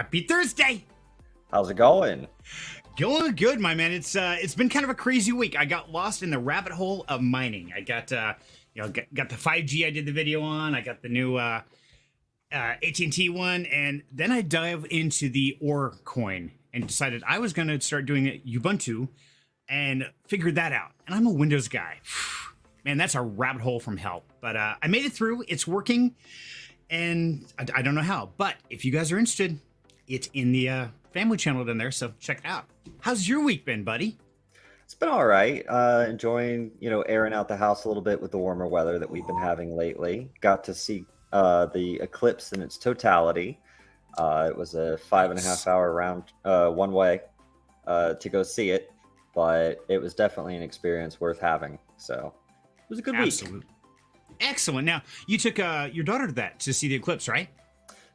Happy Thursday. How's it going? Going good, my man. It's been kind of a crazy week. I got lost in the rabbit hole of mining. I got got the 5G I did the video on. I got the new AT&T one, and then I dove into the Ore coin and decided I was going to start doing it Ubuntu and figured that out. And I'm a Windows guy. Man, that's a rabbit hole from hell. But I made it through. It's working, and I don't know how. But if you guys are interested, it's in the family channel down there, so check it out. How's your week been, buddy? It's been all right. Enjoying, airing out the house a little bit with the warmer weather that we've been having lately. Got to see the eclipse in its totality. It was a 5.5 hour round one way to go see it, but it was definitely an experience worth having. So it was a good week. Excellent. Now, you took your daughter to that to see the eclipse, right?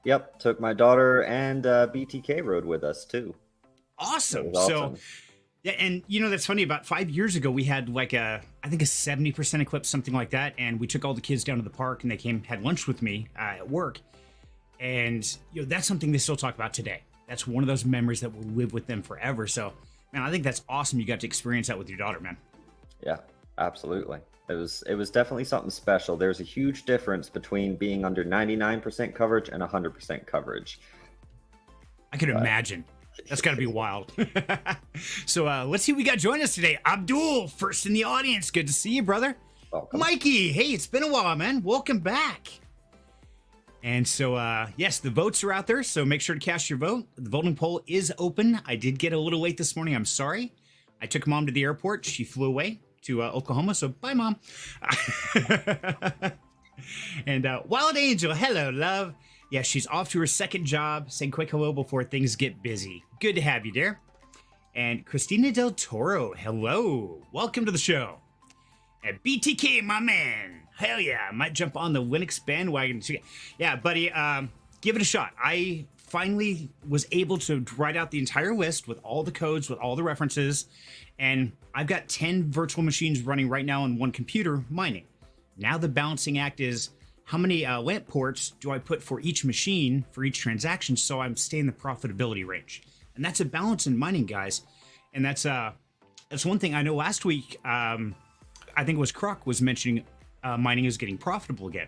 Yep, took my daughter, and BTK rode with us too. Awesome. Awesome. So, yeah, and that's funny. About 5 years ago, we had like I think a 70% eclipse, something like that, and we took all the kids down to the park, and they had lunch with me at work, and that's something they still talk about today. That's one of those memories that will live with them forever. So, man, I think that's awesome. You got to experience that with your daughter, man. Yeah, absolutely. It was definitely something special. There's a huge difference between being under 99% coverage and 100% coverage. I can imagine. That's got to be wild. So let's see who we got join us today. Abdul, first in the audience. Good to see you, brother. Welcome. Mikey, hey, it's been a while, man. Welcome back. And so, yes, the votes are out there, so make sure to cast your vote. The voting poll is open. I did get a little late this morning. I'm sorry. I took Mom to the airport. She flew away to Oklahoma, so bye, Mom. And Wild Angel, hello, love. Yeah, she's off to her second job. Say quick hello before things get busy. Good to have you, dear. And Christina Del Toro, hello. Welcome to the show. And BTK, my man. Hell yeah, I might jump on the Linux bandwagon too. Yeah, buddy, give it a shot. I finally was able to write out the entire list with all the codes, with all the references, and I've got 10 virtual machines running right now on one computer mining. Now the balancing act is how many LAMP ports do I put for each machine, for each transaction, so I'm staying in the profitability range. And that's a balance in mining, guys. And that's one thing I know last week, I think it was Croc was mentioning mining is getting profitable again.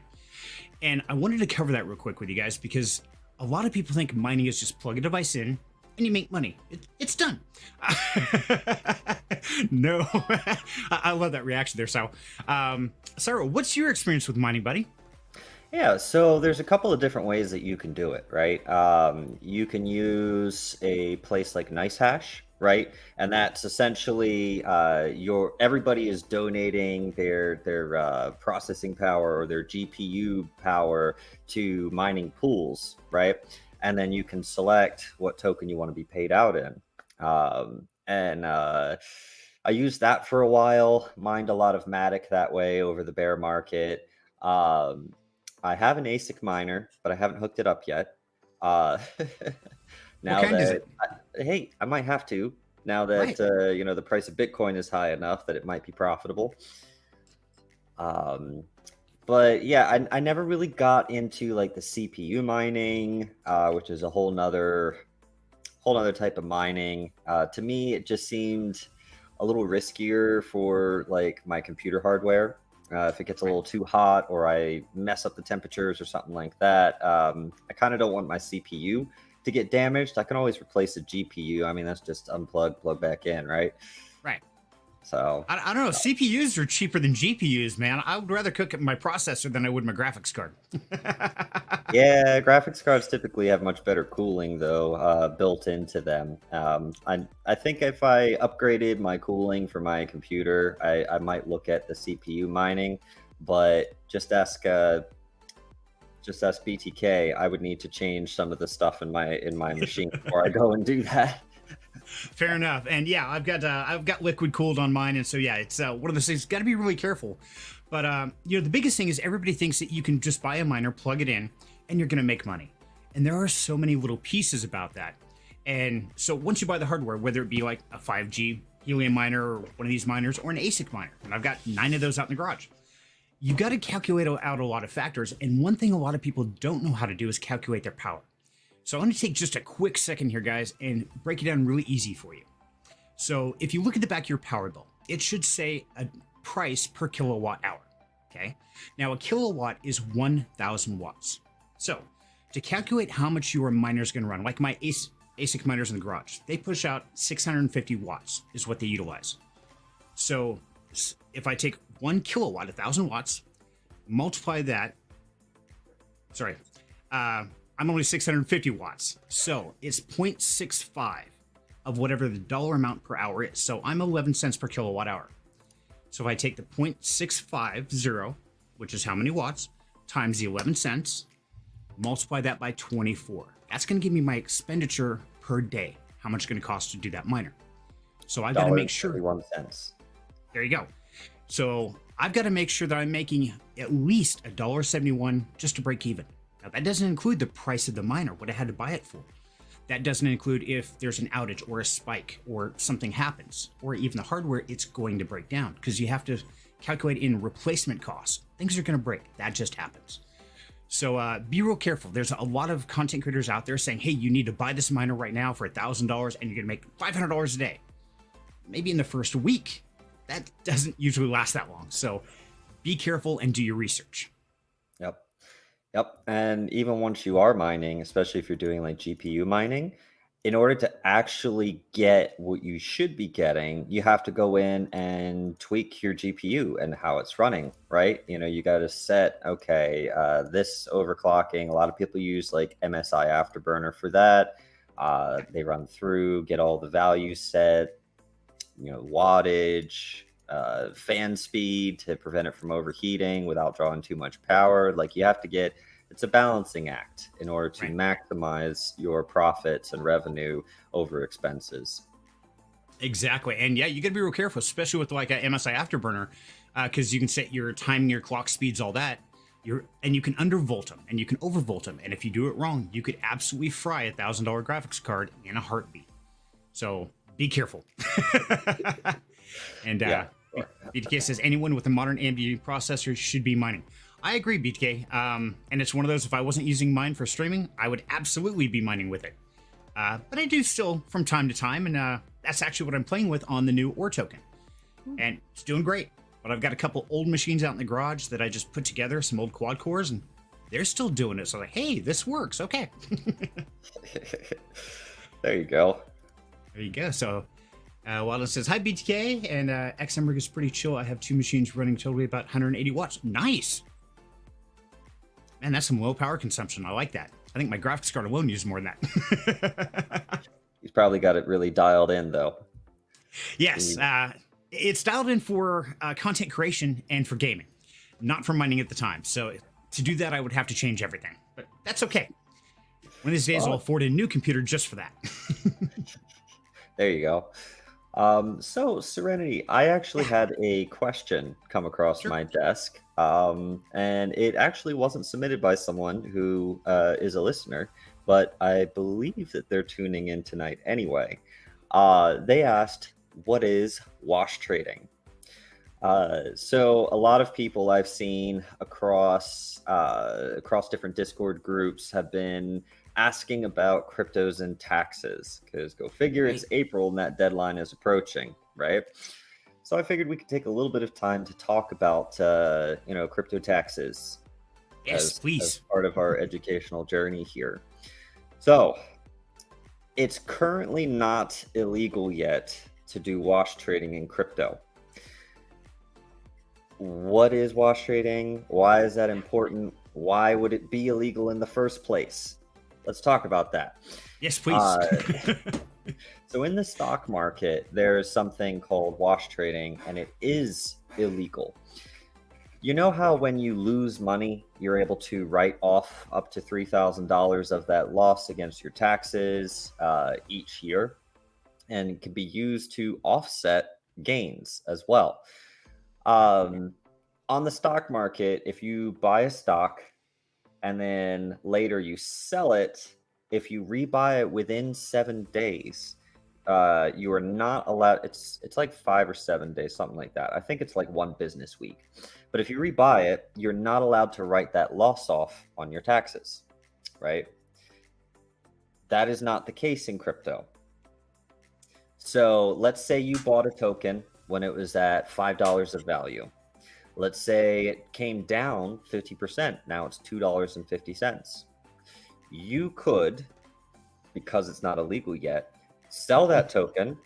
And I wanted to cover that real quick with you guys because a lot of people think mining is just plug a device in and you make money. It's done. No, I love that reaction there. So, Cyril, what's your experience with mining, buddy? Yeah, so there's a couple of different ways that you can do it, right? You can use a place like NiceHash, right? And that's essentially everybody is donating their processing power or their GPU power to mining pools, right? And then you can select what token you want to be paid out in. I used that for a while, mined a lot of Matic that way over the bear market. I have an ASIC miner, but I haven't hooked it up yet. Now what kind is it? I might have to now that Right. The price of Bitcoin is high enough that it might be profitable. But yeah, I never really got into like the CPU mining, which is a whole nother type of mining. To me, it just seemed a little riskier for like my computer hardware. If it gets a little too hot or I mess up the temperatures or something like that, I kind of don't want my CPU to get damaged. I can always replace a GPU. I mean, that's just unplug, plug back in, right? Right. So I don't know. CPUs are cheaper than GPUs, man. I would rather cook up my processor than I would my graphics card. yeah, graphics cards typically have much better cooling though, built into them. I think if I upgraded my cooling for my computer, I might look at the CPU mining, but just ask BTK. I would need to change some of the stuff in my machine before I go and do that. Fair enough. And yeah, I've got liquid cooled on mine, and so yeah, it's one of those things. Got to be really careful. But the biggest thing is everybody thinks that you can just buy a miner, plug it in, and you're going to make money. And there are so many little pieces about that. And so once you buy the hardware, whether it be like a 5G helium miner or one of these miners or an ASIC miner, and I've got 9 of those out in the garage, you got to calculate out a lot of factors. And one thing a lot of people don't know how to do is calculate their power. So I'm going to take just a quick second here, guys, and break it down really easy for you. So if you look at the back of your power bill, it should say a price per kilowatt hour. Okay. Now a kilowatt is 1,000 watts. So to calculate how much your miner is going to run, like my ASIC miners in the garage, they push out 650 watts is what they utilize. So if I take 1 kilowatt, 1,000 watts, multiply that, I'm only 650 watts. So it's 0.65 of whatever the dollar amount per hour is. So I'm 11 cents per kilowatt hour. So if I take the 0.650, which is how many watts, times the 11 cents, multiply that by 24. That's going to give me my expenditure per day, how much it's going to cost to do that miner. So I've got to make sure. 1 cent. There you go. So I've got to make sure that I'm making at least $1.71 just to break even. Now that doesn't include the price of the miner, what I had to buy it for. That doesn't include if there's an outage or a spike or something happens, or even the hardware, it's going to break down because you have to calculate in replacement costs. Things are going to break. That just happens. So be real careful. There's a lot of content creators out there saying, hey, you need to buy this miner right now for $1,000 and you're going to make $500 a day. Maybe in the first week. That doesn't usually last that long. So be careful and do your research. Yep. And even once you are mining, especially if you're doing like GPU mining, in order to actually get what you should be getting, you have to go in and tweak your GPU and how it's running, right? You got to set, okay, this overclocking. A lot of people use like MSI Afterburner for that. They run through, get all the values set, wattage, fan speed to prevent it from overheating without drawing too much power. Like you have to get, it's a balancing act in order to maximize your profits and revenue over expenses. Exactly. And yeah, you got to be real careful, especially with like a MSI Afterburner, because you can set your timing, your clock speeds, all that. And you can undervolt them and you can overvolt them. And if you do it wrong, you could absolutely fry a $1,000 graphics card in a heartbeat. So be careful. And BTK says anyone with a modern AMD processor should be mining. I agree, BTK. And it's one of those, if I wasn't using mine for streaming, I would absolutely be mining with it. But I do still from time to time, and that's actually what I'm playing with on the new OR token. And it's doing great. But I've got a couple old machines out in the garage that I just put together, some old quad cores, and they're still doing it. So I'm like, hey, this works. Okay. There you go. There you go. So Wildland says, hi, BTK, and XMRig is pretty chill. I have 2 machines running totally about 180 watts. Nice. Man, that's some low power consumption. I like that. I think my graphics card alone uses more than that. He's probably got it really dialed in, though. Yes. It's dialed in for content creation and for gaming, not for mining at the time. So to do that, I would have to change everything. But that's okay. One of these days, I'll afford a new computer just for that. There you go. So Serenity, I actually had a question come across my desk, and it actually wasn't submitted by someone who is a listener, but I believe that they're tuning in tonight anyway. They asked, what is wash trading? So a lot of people I've seen across different Discord groups have been asking about cryptos and taxes, because go figure, it's April and that deadline is approaching, right? So I figured we could take a little bit of time to talk about crypto taxes. Yes, please. As part of our educational journey here. So it's currently not illegal yet to do wash trading in crypto. What is wash trading? Why is that important? Why would it be illegal in the first place? Let's talk about that. Yes, please. So in the stock market, there's something called wash trading, and it is illegal. You know how when you lose money, you're able to write off up to $3,000 of that loss against your taxes each year, and it can be used to offset gains as well. On the stock market, if you buy a stock and then later you sell it, if you rebuy it within 7 days, you are not allowed. It's like 5 or 7 days, something like that. I think it's like 1 business week. But if you rebuy it, you're not allowed to write that loss off on your taxes, right? That is not the case in crypto. So let's say you bought a token when it was at $5 of value. Let's say it came down 50%. Now it's $2.50. You could, because it's not illegal yet, sell that token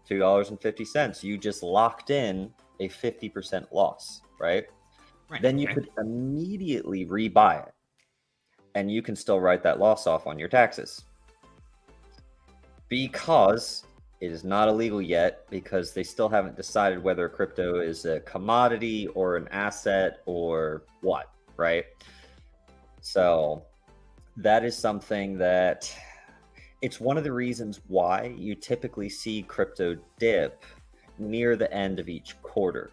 $2.50. You just locked in a 50% loss, right? Right. Then you could immediately rebuy it, and you can still write that loss off on your taxes. Because it is not illegal yet, because they still haven't decided whether crypto is a commodity or an asset or what, right? So that is something that it's one of the reasons why you typically see crypto dip near the end of each quarter.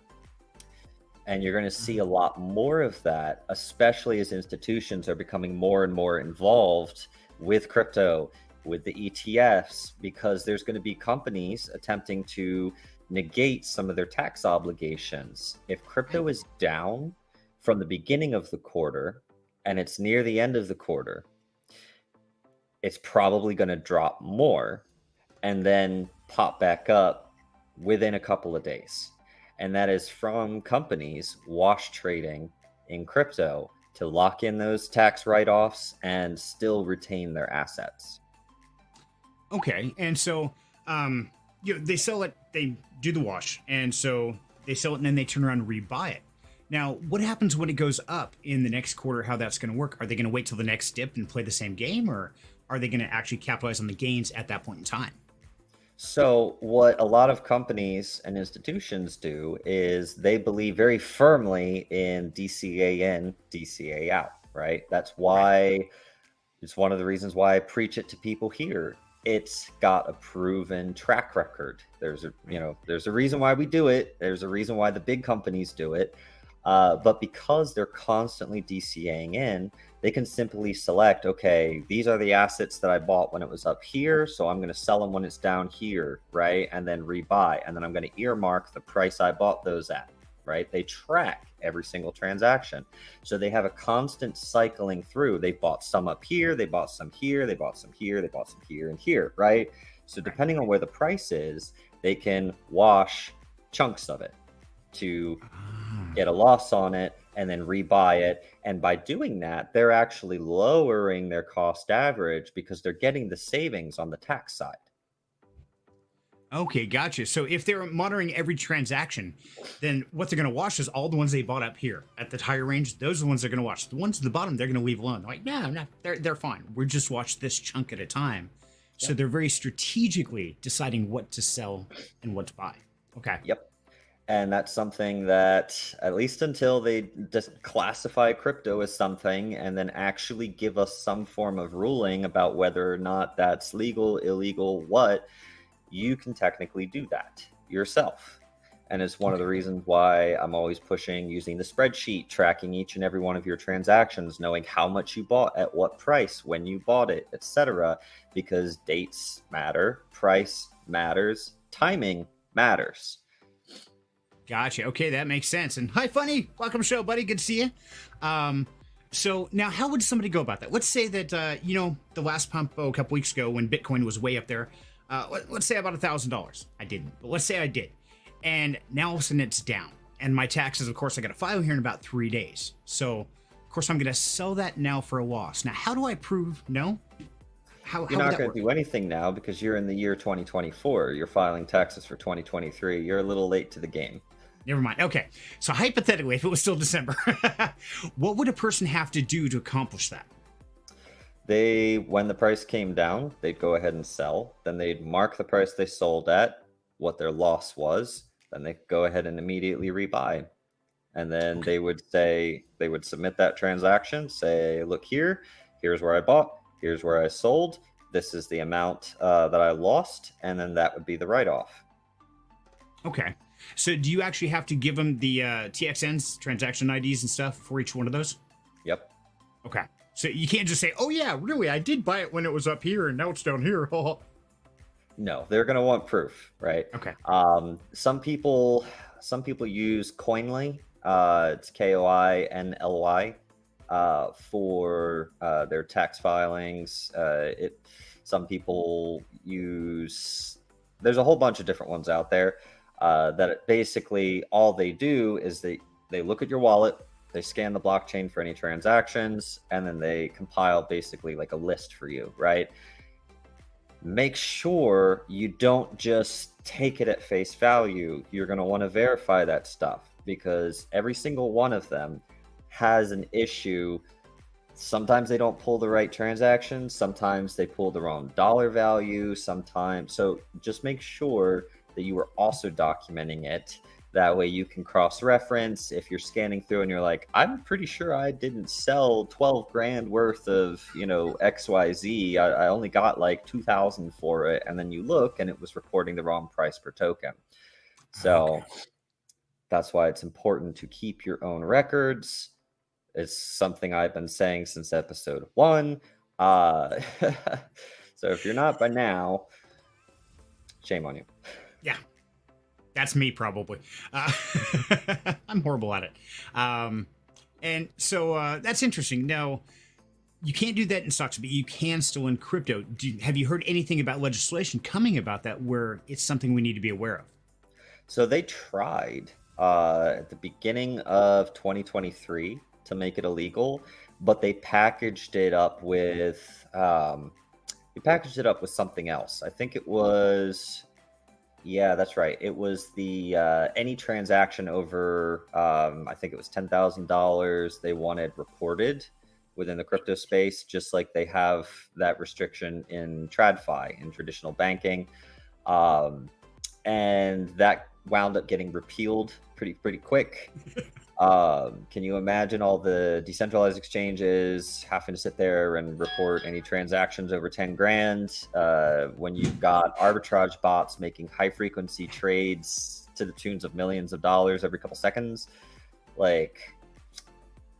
And you're going to see a lot more of that, especially as institutions are becoming more and more involved with crypto, with the ETFs, because there's going to be companies attempting to negate some of their tax obligations. If crypto is down from the beginning of the quarter and it's near the end of the quarter, it's probably going to drop more and then pop back up within a couple of days. And that is from companies wash trading in crypto to lock in those tax write-offs and still retain their assets. Okay, and so they sell it, they do the wash, and so they sell it and then they turn around and rebuy it. Now, what happens when it goes up in the next quarter? How that's going to work? Are they going to wait till the next dip and play the same game, or are they going to actually capitalize on the gains at that point in time? So what a lot of companies and institutions do is they believe very firmly in DCA in, DCA out, right? That's why it's one of the reasons why I preach it to people here. It's got a proven track record. There's a reason why we do it. There's a reason why the big companies do it. But because they're constantly DCAing in, they can simply select, okay, these are the assets that I bought when it was up here, so I'm going to sell them when it's down here, right? And then rebuy. And then I'm going to earmark the price I bought those at, right? They track every single transaction. So they have a constant cycling through. They bought some up here, they bought some here, they bought some here, they bought some here and here, right? So depending on where the price is, they can wash chunks of it to get a loss on it and then rebuy it. And by doing that, they're actually lowering their cost average because they're getting the savings on the tax side. Okay, gotcha. So if they're monitoring every transaction, then what they're going to watch is all the ones they bought up here at the higher range. Those are the ones they're going to watch. The ones at the bottom, they're going to leave alone. They're like, no, they're fine. We're just watch this chunk at a time. So they're very strategically deciding what to sell and what to buy. Okay. Yep. And that's something that, at least until they just classify crypto as something and then actually give us some form of ruling about whether or not that's legal, illegal, what, you can technically do that yourself. And it's one of the reasons why I'm always pushing using the spreadsheet, tracking each and every one of your transactions, knowing how much you bought at what price, when you bought it, etc. Because dates matter, price matters, timing matters. Gotcha. Okay, that makes sense. And hi, Funny. Welcome to the show, buddy. Good to see you. So now how would somebody go about that? Let's say that, the last pump a couple weeks ago when Bitcoin was way up there, let's say I bought $1,000. I didn't, but let's say I did. And now all of a sudden it's down. And my taxes, of course, I got to file here in about 3 days. So, of course, I'm going to sell that now for a loss. Now, how do I prove no? You're not going to do anything now because you're in the year 2024. You're filing taxes for 2023. You're a little late to the game. Never mind. Okay. So hypothetically, if it was still December, what would a person have to do to accomplish that? When the price came down, they'd go ahead and sell. Then they'd mark the price they sold at, what their loss was. Then they go ahead and immediately rebuy. And then they would submit that transaction, say, look here's where I bought, here's where I sold. This is the amount that I lost. And then that would be the write-off. Okay. So do you actually have to give them the TXNs, transaction IDs and stuff for each one of those? Yep. Okay. So you can't just say, oh yeah, really, I did buy it when it was up here and now it's down here. No, they're going to want proof, right? Okay. Some people use Coinly. It's Koinly for their tax filings. Some people use, there's a whole bunch of different ones out there that basically all they do is they look at your wallet, they scan the blockchain for any transactions, and then they compile basically like a list for you, right? Make sure you don't just take it at face value. You're going to want to verify that stuff, because every single one of them has an issue. Sometimes they don't pull the right transactions, sometimes they pull the wrong dollar value, sometimes. So just make sure that you are also documenting it. That way you can cross-reference. If you're scanning through and you're like, I'm pretty sure I didn't sell 12 grand worth of, XYZ. I only got like 2,000 for it. And then you look and it was reporting the wrong price per token. So that's why it's important to keep your own records. It's something I've been saying since episode 1. So if you're not by now, shame on you. Yeah. That's me, probably. I'm horrible at it. And so that's interesting. Now, you can't do that in stocks, but you can still in crypto. Have you heard anything about legislation coming about that where it's something we need to be aware of? So they tried at the beginning of 2023 to make it illegal, but they packaged it up with something else. I think it was... Yeah, that's right. It was the any transaction over, I think it was $10,000 they wanted reported within the crypto space, just like they have that restriction in TradFi, in traditional banking. And that wound up getting repealed pretty quick. Can you imagine all the decentralized exchanges having to sit there and report any transactions over 10 grand when you've got arbitrage bots making high frequency trades to the tunes of millions of dollars every couple seconds?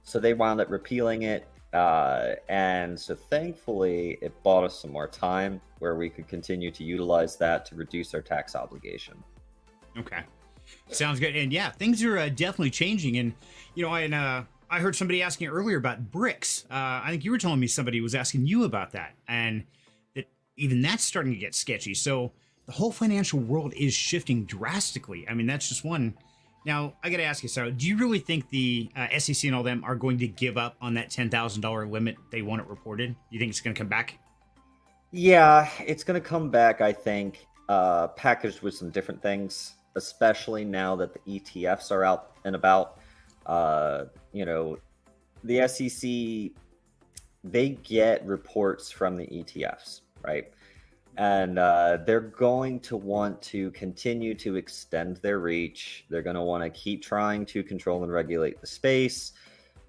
So they wound up repealing it. And so thankfully it bought us some more time where we could continue to utilize that to reduce our tax obligation. Okay. Sounds good. And yeah, things are definitely changing. And, I heard somebody asking earlier about bricks. I think you were telling me somebody was asking you about that, and that even that's starting to get sketchy. So the whole financial world is shifting drastically. I mean, that's just one. Now, I got to ask you, Sarah, do you really think the SEC and all them are going to give up on that $10,000 limit they want it reported? You think it's going to come back? Yeah, it's going to come back, I think, packaged with some different things, especially now that the ETFs are out and about. The SEC, they get reports from the ETFs, right? And they're going to want to continue to extend their reach. They're going to want to keep trying to control and regulate the space.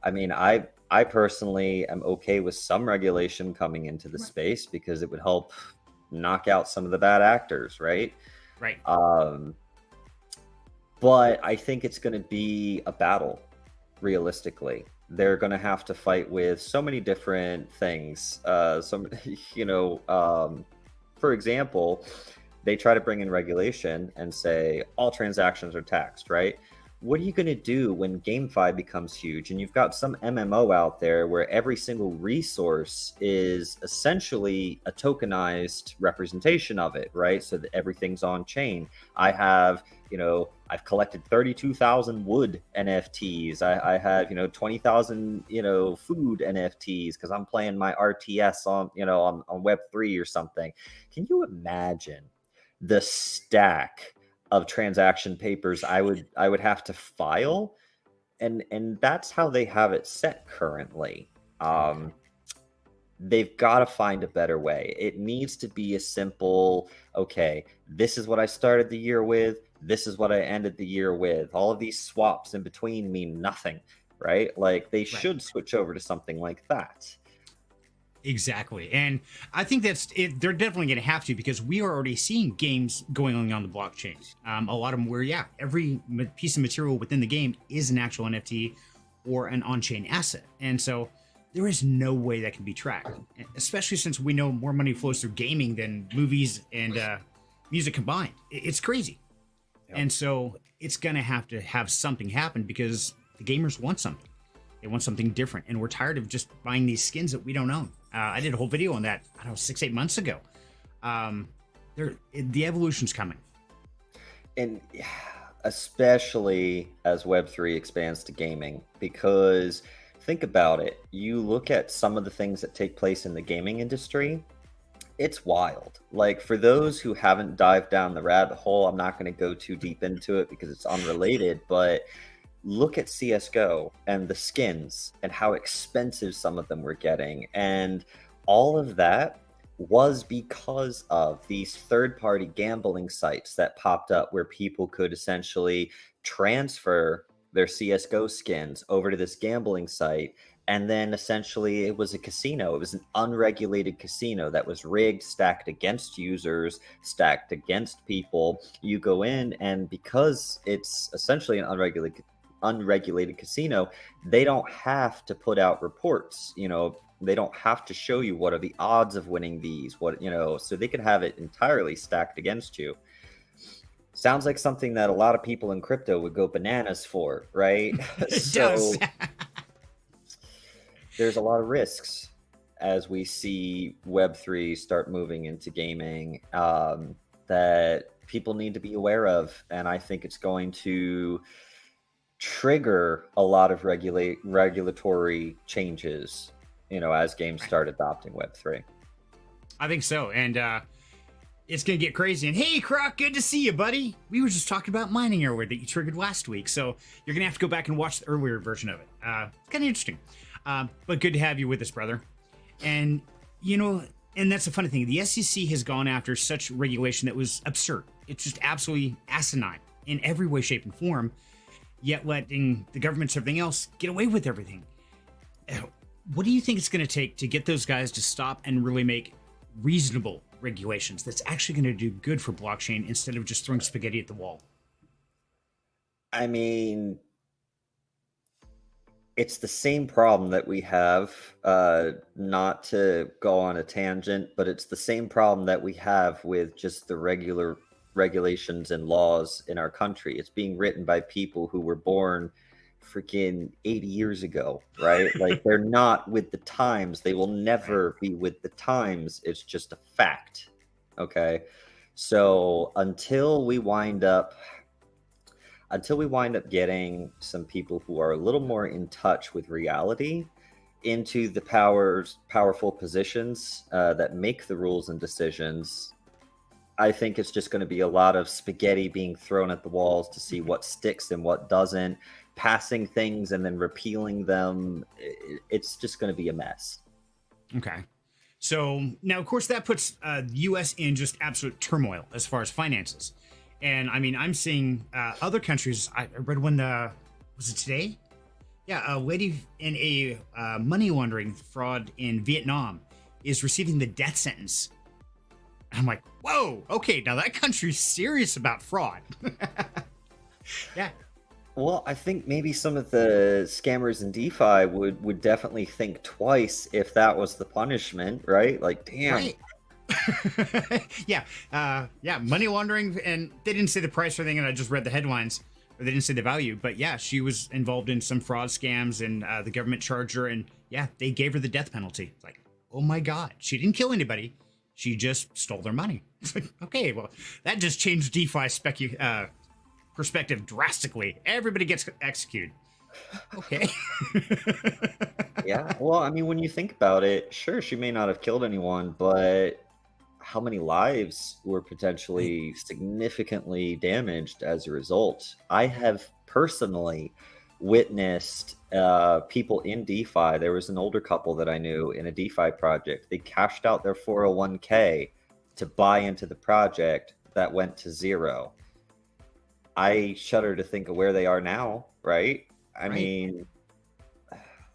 I mean, I personally am okay with some regulation coming into the space because it would help knock out some of the bad actors, right? Right. But I think it's going to be a battle, realistically. They're going to have to fight with so many different things. For example, they try to bring in regulation and say all transactions are taxed, right? What are you going to do when GameFi becomes huge and you've got some MMO out there where every single resource is essentially a tokenized representation of it, right? So that everything's on chain. I've collected 32,000 wood NFTs. I have, 20,000, food NFTs because I'm playing my RTS on Web3 or something. Can you imagine the stack of transaction papers I would have to file? And that's how they have it set currently. They've got to find a better way. It needs to be a simple, okay, this is what I started the year with, this is what I ended the year with. All of these swaps in between mean nothing, right? Like they should switch over to something like that. Exactly. And I think that's it. They're definitely going to have to, because we are already seeing games going on the blockchain. A lot of them where, every piece of material within the game is an actual NFT or an on-chain asset. And so there is no way that can be tracked, especially since we know more money flows through gaming than movies and music combined. It's crazy. Yep. And so it's going to have something happen because the gamers want something. They want something different. And we're tired of just buying these skins that we don't own. I did a whole video on that, I don't know, 6-8 months ago. The evolution's coming. And especially as Web3 expands to gaming, because think about it. You look at some of the things that take place in the gaming industry, it's wild. Like, for those who haven't dived down the rabbit hole, I'm not going to go too deep into it because it's unrelated, but look at CSGO and the skins and how expensive some of them were getting. And all of that was because of these third-party gambling sites that popped up where people could essentially transfer their CSGO skins over to this gambling site. And then essentially it was a casino. It was an unregulated casino that was rigged, stacked against users, stacked against people. You go in, and because it's essentially an unregulated casino, they don't have to put out reports. They don't have to show you what are the odds of winning these, so they could have it entirely stacked against you. Sounds like something that a lot of people in crypto would go bananas for, right? It does. There's a lot of risks as we see Web3 start moving into gaming that people need to be aware of. And I think it's going to trigger a lot of regulatory changes, as games start adopting Web3. I think so. And it's going to get crazy. And hey, Croc, good to see you, buddy. We were just talking about mining earlier that you triggered last week. So you're going to have to go back and watch the earlier version of it. It's kind of interesting. But good to have you with us, brother. And, and that's the funny thing. The SEC has gone after such regulation that was absurd. It's just absolutely asinine in every way, shape, and form, yet letting the governments and everything else get away with everything. What do you think it's going to take to get those guys to stop and really make reasonable regulations that's actually going to do good for blockchain instead of just throwing spaghetti at the wall? I mean, it's the same problem that we have, not to go on a tangent, but it's the same problem that we have with just the regular regulations and laws in our country. It's being written by people who were born freaking 80 years ago, right? Like, they're not with the times. They will never be with the times. It's just a fact. Okay. So until we wind up getting some people who are a little more in touch with reality into the powerful positions that make the rules and decisions, I think it's just going to be a lot of spaghetti being thrown at the walls to see what sticks and what doesn't, passing things and then repealing them. It's just going to be a mess. Okay. So now, of course, that puts the U.S. in just absolute turmoil as far as finances. And I mean, I'm seeing other countries. I read one, was it today? Yeah, a lady in a money laundering fraud in Vietnam is receiving the death sentence. I'm like, whoa, okay, now that country's serious about fraud. Yeah. Well, I think maybe some of the scammers in DeFi would definitely think twice if that was the punishment, right? Like, damn. Right. Yeah, money laundering, and they didn't say the price or anything, and I just read the headlines, or they didn't say the value, but yeah, she was involved in some fraud scams, and the government charged her, and yeah, they gave her the death penalty. It's like, oh my God, she didn't kill anybody, she just stole their money. It's like, okay, well, that just changed DeFi perspective drastically. Everybody gets executed. Okay. Yeah, well, I mean, when you think about it, sure, she may not have killed anyone, but how many lives were potentially significantly damaged as a result? I have personally witnessed people in DeFi. There was an older couple that I knew in a DeFi project. They cashed out their 401k to buy into the project that went to zero. I shudder to think of where they are now, right? I mean,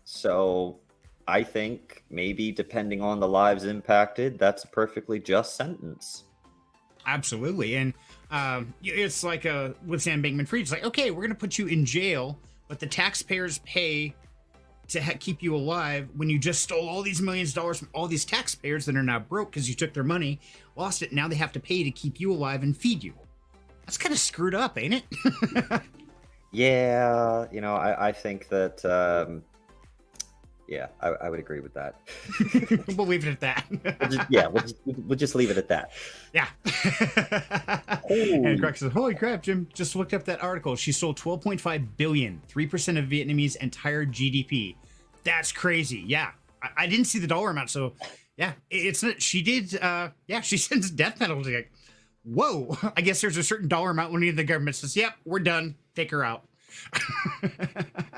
so I think maybe depending on the lives impacted, that's a perfectly just sentence. Absolutely. And it's like with Sam Bankman-Fried, it's like, okay, we're going to put you in jail, but the taxpayers pay to keep you alive when you just stole all these millions of dollars from all these taxpayers that are now broke because you took their money, lost it. Now they have to pay to keep you alive and feed you. That's kind of screwed up, ain't it? Yeah, I think that, Yeah, I would agree with that. We'll leave it at that. We'll just leave it at that. Yeah. And Greg says, holy crap, Jim, just looked up that article. She sold 12.5 billion, 3% of Vietnamese entire GDP. That's crazy. Yeah. I didn't see the dollar amount. So yeah, it's not, she did. She sends death penalty. Like, whoa. I guess there's a certain dollar amount when the government says, yep, we're done. Take her out.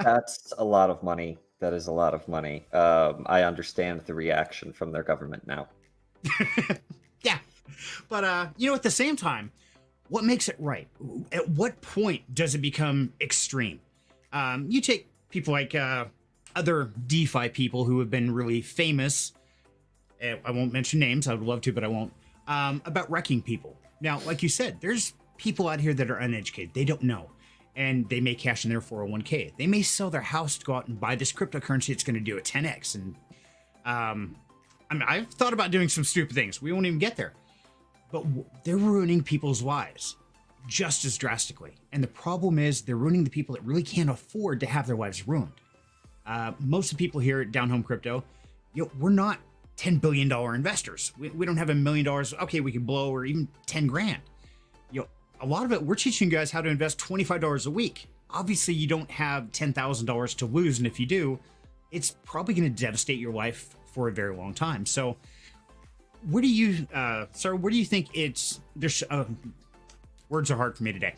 That's a lot of money. That is a lot of money. I understand the reaction from their government now. Yeah. But, at the same time, what makes it right? At what point does it become extreme? You take people like other DeFi people who have been really famous. I won't mention names. I would love to, but I won't. About wrecking people. Now, like you said, there's people out here that are uneducated. They don't know. And they may cash in their 401k. They may sell their house to go out and buy this cryptocurrency. It's going to do a 10x. And I've thought about doing some stupid things. We won't even get there. But they're ruining people's lives just as drastically. And the problem is they're ruining the people that really can't afford to have their lives ruined. Most of the people here at Down Home Crypto, we're not $10 billion investors. We don't have $1 million. Okay, we can blow, or even 10 grand. A lot of it, we're teaching you guys how to invest $25 a week. Obviously, you don't have $10,000 to lose. And if you do, it's probably going to devastate your life for a very long time. So where do you, where do you think there's, words are hard for me today.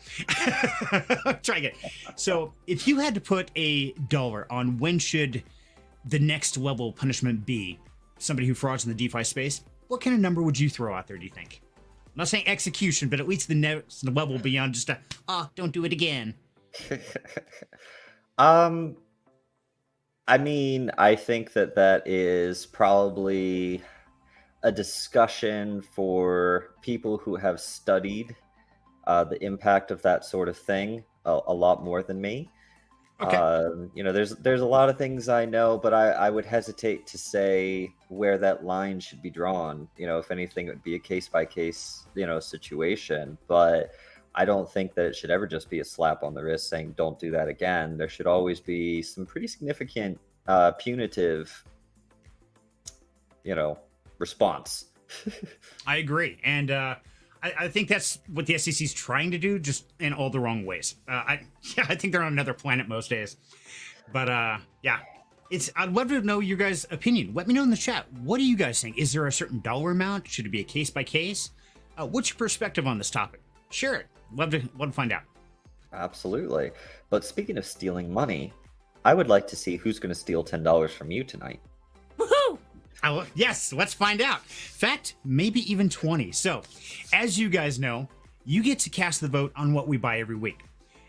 Try again. So if you had to put a dollar on when should the next level punishment be somebody who frauds in the DeFi space, what kind of number would you throw out there, do you think? I'm not saying execution, but at least the next level beyond just don't do it again. I think that is probably a discussion for people who have studied the impact of that sort of thing a lot more than me. Okay. There's a lot of things I know, but I would hesitate to say where that line should be drawn. If anything, it would be a case by case, situation. But I don't think that it should ever just be a slap on the wrist saying, don't do that again. There should always be some pretty significant punitive, response. I agree. And I think that's what the SEC is trying to do, just in all the wrong ways. I think they're on another planet most days. But I'd love to know your guys' opinion. Let me know in the chat. What do you guys think? Is there a certain dollar amount? Should it be a case by case? What's your perspective on this topic? Share it. Love to find out. Absolutely. But speaking of stealing money, I would like to see who's going to steal $10 from you tonight. Woohoo! Yes, let's find out. Fact, maybe even 20. So, as you guys know, you get to cast the vote on what we buy every week.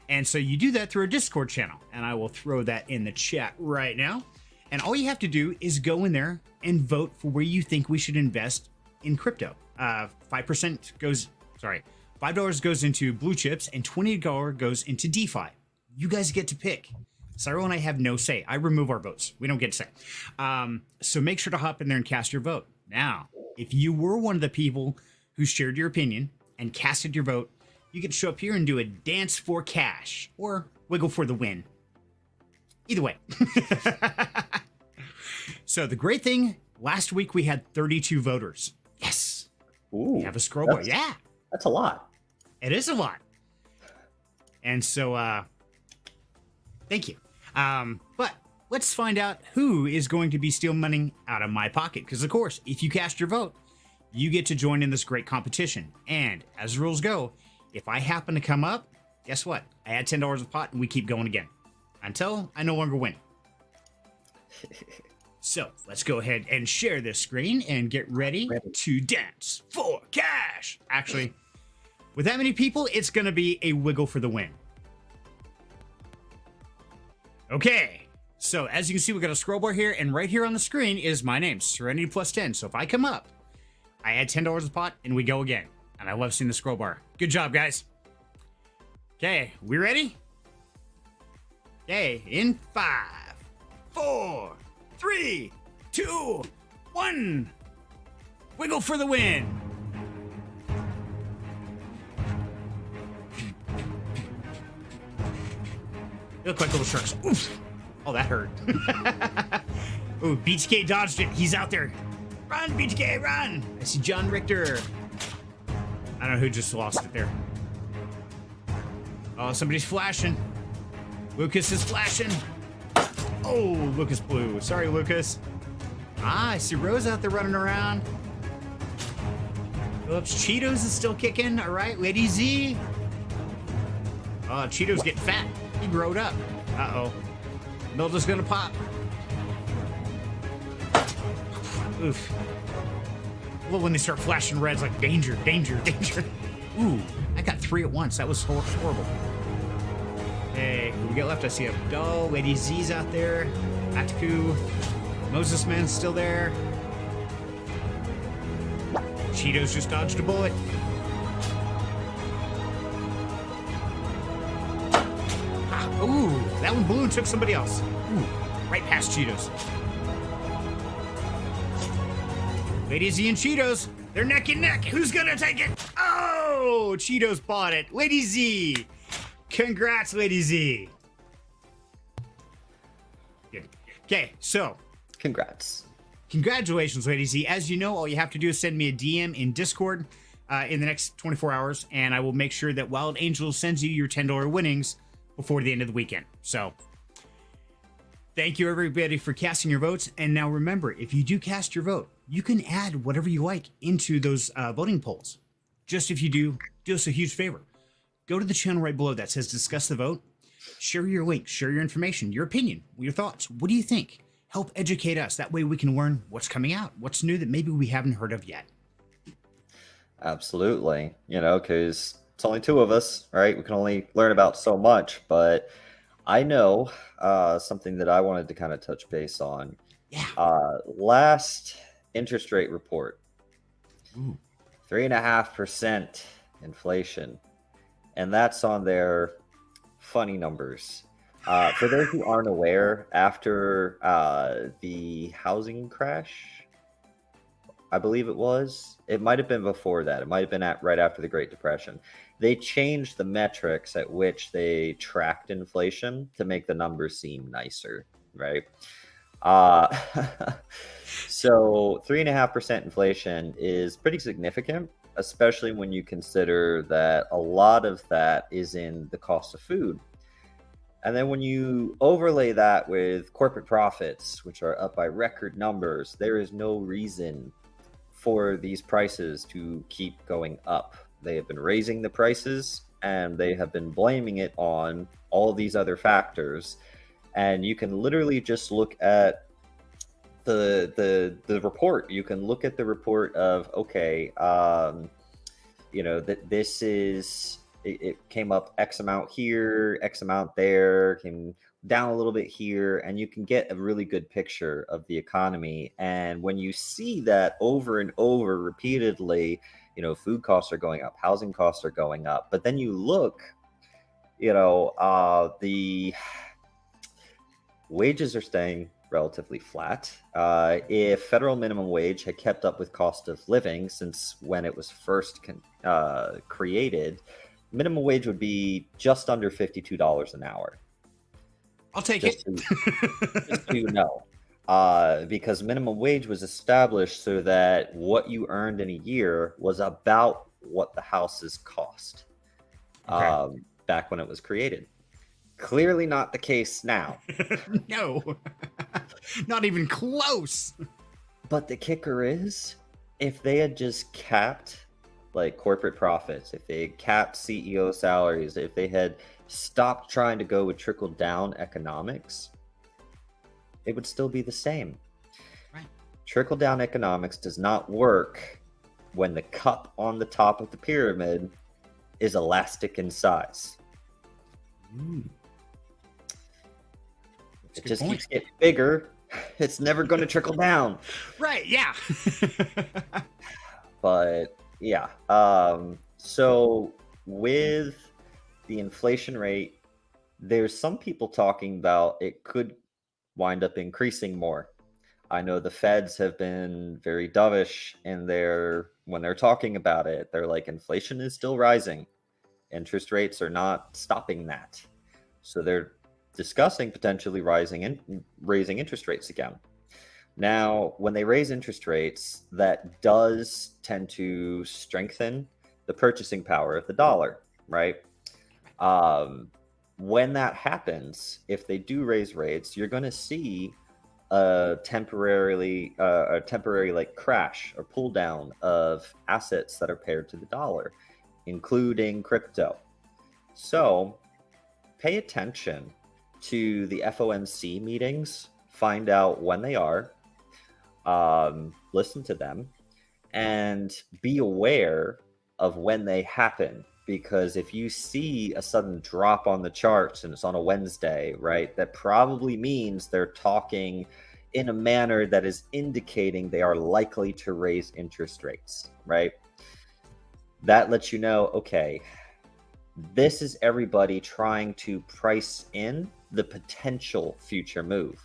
And so you do that through our Discord channel. And I will throw that in the chat right now. And all you have to do is go in there and vote for where you think we should invest in crypto. $5 goes into blue chips and $20 goes into DeFi. You guys get to pick. Cyril and I have no say. I remove our votes. We don't get to say. So make sure to hop in there and cast your vote. Now, if you were one of the people who shared your opinion and casted your vote, you get to show up here and do a dance for cash or wiggle for the win. Either way. So the great thing, last week we had 32 voters. Yes. Ooh, we have a scroll bar. Yeah. That's a lot. It is a lot. And so, thank you. But let's find out who is going to be stealing money out of my pocket. Because, of course, if you cast your vote, you get to join in this great competition. And as the rules go, if I happen to come up, guess what? I add $10 a pot and we keep going again until I no longer win. So let's go ahead and share this screen and get ready to dance for cash. Actually, with that many people, it's going to be a wiggle for the win. Okay, so as you can see, we got a scroll bar here, and right here on the screen is my name, Serenity plus 10. So if I come up, I add $10 a pot, and we go again. And I love seeing the scroll bar. Good job, guys. Okay, we ready? Okay, in 5, 4, 3, 2, 1. Wiggle for the win. They look like little sharks. Oof. Oh, that hurt. Oh, BTK dodged it. He's out there. Run, BTK, run. I see John Richter. I don't know who just lost it there. Oh, somebody's flashing. Lucas is flashing. Oh, Lucas blew. Sorry, Lucas. Ah, I see Rose out there running around. Phillips Cheetos is still kicking. All right, Lady Z. Oh, Cheetos getting fat. He growed up. Uh-oh. Milda's gonna pop. Oof. Well, when they start flashing reds, like danger, danger, danger. Ooh, I got 3 at once. That was horrible. Hey, who we got left? I see Abdul, Lady Z's out there, Atiku, Moses Man's still there. Cheetos just dodged a bullet. Ah, ooh, that one blew and took somebody else. Ooh, right past Cheetos. Lady Z and Cheetos, they're neck and neck. Who's gonna take it? Oh, Cheetos bought it. Lady Z. Congrats, Lady Z. Good. Okay, so. Congrats. Congratulations, Lady Z. As you know, all you have to do is send me a DM in Discord in the next 24 hours, and I will make sure that Wild Angel sends you your $10 winnings before the end of the weekend. So, thank you, everybody, for casting your votes. And now remember, if you do cast your vote, you can add whatever you like into those voting polls. Just if you do us a huge favor. Go to the channel right below that says discuss the vote. Share your link, share your information, your opinion, your thoughts. What do you think? Help educate us. That way we can learn what's coming out, what's new that maybe we haven't heard of yet. Absolutely. Because it's only 2 of us, right? We can only learn about so much, but I know something that I wanted to kind of touch base on. Yeah. Last interest rate report, Ooh. 3.5% inflation. And that's on their funny numbers. For those who aren't aware, after the housing crash, I believe it might have been before that. It might have been right after the Great Depression. They changed the metrics at which they tracked inflation to make the numbers seem nicer, right? So 3.5% inflation is pretty significant, especially when you consider that a lot of that is in the cost of food. And then when you overlay that with corporate profits, which are up by record numbers, there is no reason for these prices to keep going up. They have been raising the prices and they have been blaming it on all these other factors. And you can literally just look at the report. You can look at the report of, okay, that this is, it came up X amount here, X amount there, came down a little bit here, and you can get a really good picture of the economy. And when you see that over and over repeatedly, food costs are going up, housing costs are going up, but then you look, the wages are staying relatively flat. If federal minimum wage had kept up with cost of living since when it was first created, minimum wage would be just under $52 an hour. I'll take it. Just so you know, because minimum wage was established so that what you earned in a year was about what the houses cost back when it was created. Clearly not the case now. No, not even close. But the kicker is, if they had just capped like corporate profits, if they had capped CEO salaries, if they had stopped trying to go with trickle down economics, it would still be the same. Right. Trickle down economics does not work when the cup on the top of the pyramid is elastic in size. It just keeps getting bigger. It's never going to trickle down. Right, yeah. But yeah. So with the inflation rate, there's some people talking about it could wind up increasing more. I know the feds have been very dovish in when they're talking about it. They're like, inflation is still rising. Interest rates are not stopping that. So they're discussing potentially raising interest rates again. Now, when they raise interest rates, that does tend to strengthen the purchasing power of the dollar, right? Um, when that happens, if they do raise rates, you're going to see a temporary like crash or pull down of assets that are paired to the dollar, including crypto. So pay attention to the FOMC meetings, find out when they are, listen to them, and be aware of when they happen. Because if you see a sudden drop on the charts and it's on a Wednesday, right, that probably means they're talking in a manner that is indicating they are likely to raise interest rates, right? That lets you know, okay, this is everybody trying to price in the potential future move.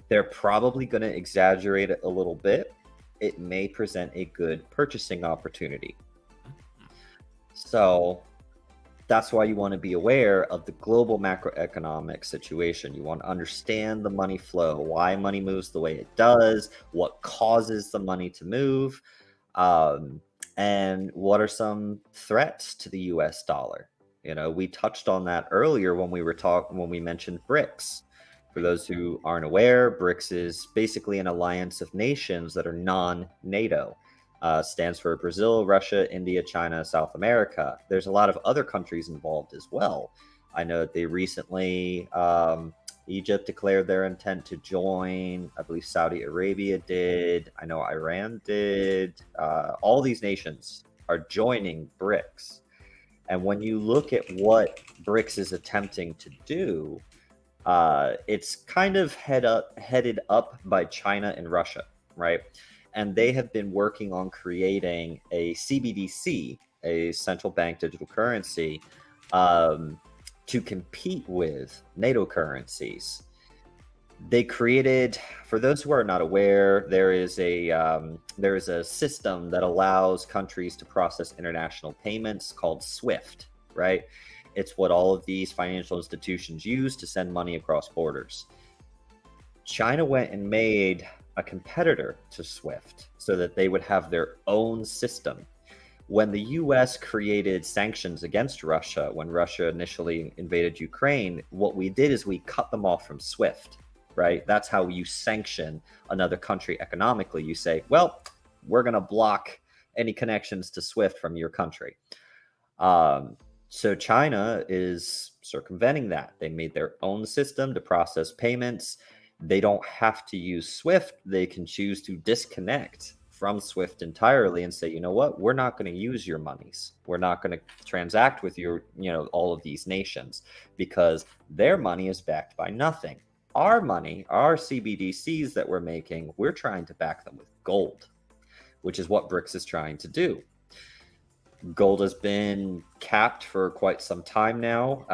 They're probably going to exaggerate it a little bit. It may present a good purchasing opportunity. So that's why you want to be aware of the global macroeconomic situation. You want to understand the money flow, why money moves the way it does, what causes the money to move, and what are some threats to the US dollar. You know, we touched on that earlier when we mentioned BRICS. For those who aren't aware, BRICS is basically an alliance of nations that are non-NATO. Stands for Brazil, Russia, India, China, South America. There's a lot of other countries involved as well. I know that they recently, Egypt declared their intent to join. I believe Saudi Arabia did. I know Iran did. All these nations are joining BRICS. And when you look at what BRICS is attempting to do, it's kind of headed up by China and Russia, right? And they have been working on creating a CBDC, a central bank digital currency, to compete with NATO currencies. They created, for those who are not aware, there is a system that allows countries to process international payments called SWIFT, right? It's what all of these financial institutions use to send money across borders. China went and made a competitor to SWIFT so that they would have their own system. When the US created sanctions against Russia, when Russia initially invaded Ukraine, what we did is we cut them off from SWIFT, right? That's how you sanction another country economically. You say, well, we're going to block any connections to SWIFT from your country. So China is circumventing that. They made their own system to process payments. They don't have to use SWIFT. They can choose to disconnect from SWIFT entirely and say, you know what, we're not going to use your monies. We're not going to transact with your, all of these nations because their money is backed by nothing. Our money, our CBDCs that we're making, we're trying to back them with gold, which is what BRICS is trying to do. Gold has been capped for quite some time now.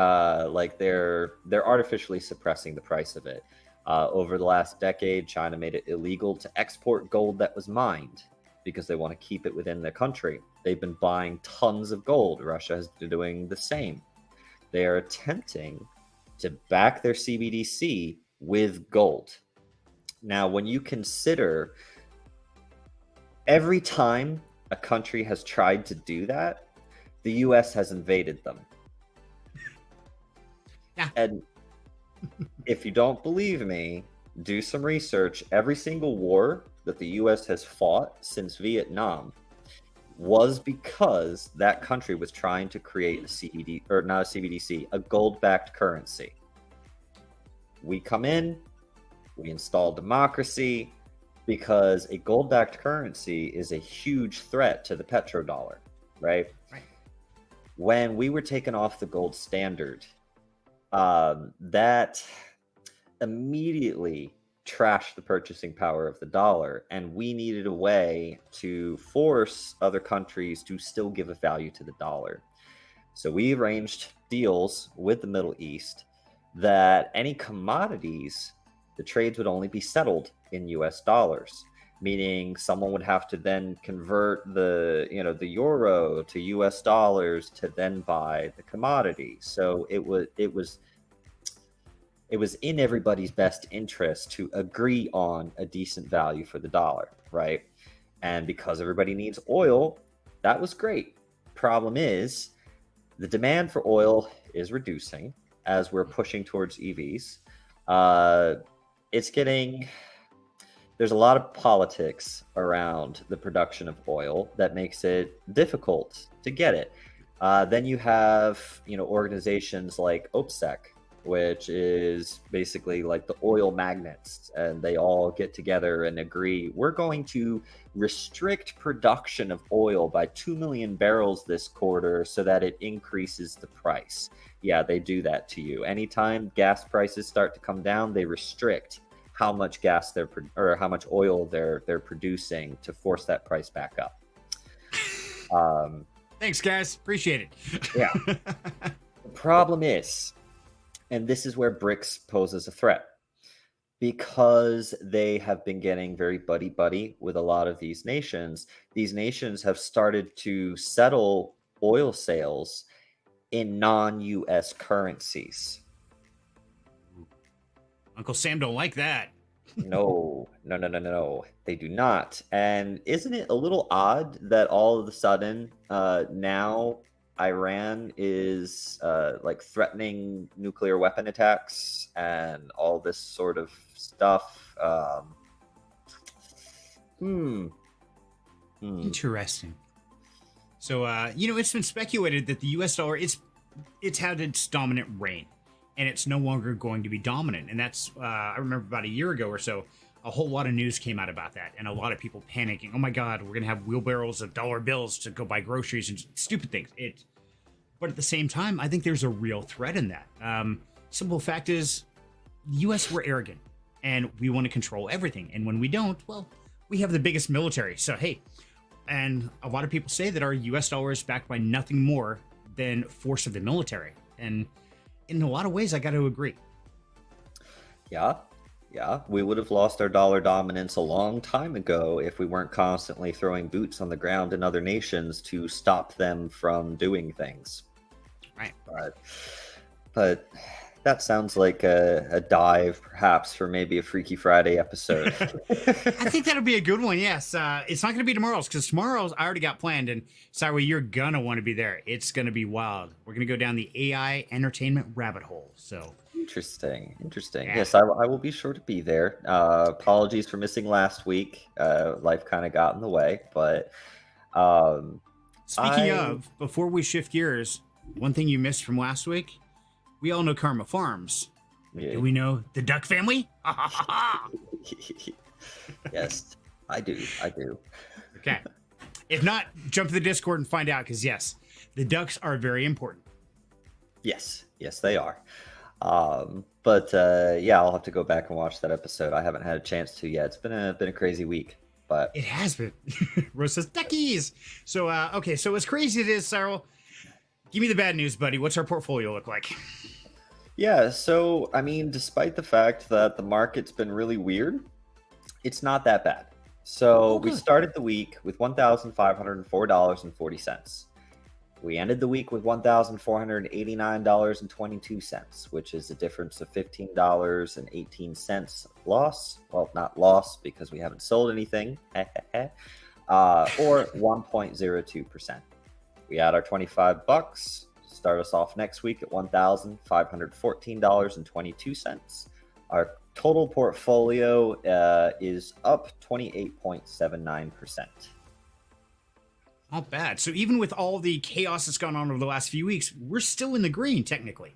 Like they're artificially suppressing the price of it. Over the last decade, China made it illegal to export gold that was mined because they want to keep it within their country. They've been buying tons of gold. Russia has been doing the same. They are attempting to back their CBDC with gold. Now, when you consider every time a country has tried to do that, the US has invaded them. Yeah. And if you don't believe me, do some research. Every single war that the US has fought since Vietnam was because that country was trying to create a CBD, or not a CBDC, a gold-backed currency. We come in, we install democracy, because a gold-backed currency is a huge threat to the petrodollar, right? Right. When we were taken off the gold standard, that immediately trashed the purchasing power of the dollar, and we needed a way to force other countries to still give a value to the dollar. So we arranged deals with the Middle East that any commodities, the trades would only be settled in US dollars, meaning someone would have to then convert the euro to US dollars to then buy the commodity. So it it was in everybody's best interest to agree on a decent value for the dollar, right? And because everybody needs oil, that was great. Problem is, the demand for oil is reducing as we're pushing towards EVs. It's getting, there's a lot of politics around the production of oil that makes it difficult to get it. Then you have, organizations like OPSEC, which is basically like the oil magnates, and they all get together and agree, we're going to restrict production of oil by 2 million barrels this quarter so that it increases the price. Yeah, they do that to you. Anytime gas prices start to come down, they restrict how much gas or how much oil they're producing to force that price back up. Thanks, guys. Appreciate it. Yeah. The problem is, and this is where BRICS poses a threat, because they have been getting very buddy-buddy with a lot of these nations. These nations have started to settle oil sales in non-US currencies. Uncle Sam don't like that. No. They do not. And isn't it a little odd that all of a sudden now Iran is like threatening nuclear weapon attacks and all this sort of stuff? Interesting. So, it's been speculated that the US dollar, it's had its dominant reign, and it's no longer going to be dominant. And that's, I remember about a year ago or so, a whole lot of news came out about that, and a lot of people panicking. Oh my God, we're going to have wheelbarrows of dollar bills to go buy groceries and stupid things. But at the same time, I think there's a real threat in that. Simple fact is, US, we're arrogant, and we want to control everything. And when we don't, well, we have the biggest military. So, hey, and a lot of people say that our US dollar is backed by nothing more than force of the military. And in a lot of ways, I got to agree. Yeah, we would have lost our dollar dominance a long time ago if we weren't constantly throwing boots on the ground in other nations to stop them from doing things. Right. But that sounds like a dive, perhaps, for maybe a Freaky Friday episode. I think that'll be a good one, yes. It's not going to be tomorrow's, because tomorrow's I already got planned, and Cyril, you're going to want to be there. It's going to be wild. We're going to go down the AI entertainment rabbit hole, so... Interesting. Yeah. Yes, I will be sure to be there. Apologies for missing last week. Life kind of got in the way, but Speaking of, before we shift gears, one thing you missed from last week, we all know Karma Farms. Yeah. Do we know the duck family? Yes, I do. Okay. If not, jump to the Discord and find out, because yes, the ducks are very important. Yes, they are. Yeah, I'll have to go back and watch that episode. I haven't had a chance to yet. It's been a crazy week, but it has been. Rose says duckies. So okay, so as crazy as it is, Cyril, give me the bad news, buddy. What's our portfolio look like? Yeah, so I mean, despite the fact that the market's been really weird, it's not that bad. So we started the week with $1,504.40. We ended the week with $1,489.22, which is a difference of $15.18 loss. Well, not loss because we haven't sold anything, or 1.02%. We add our $25, start us off next week at $1,514.22. Our total portfolio is up 28.79%. Not bad. So even with all the chaos that's gone on over the last few weeks, we're still in the green, technically.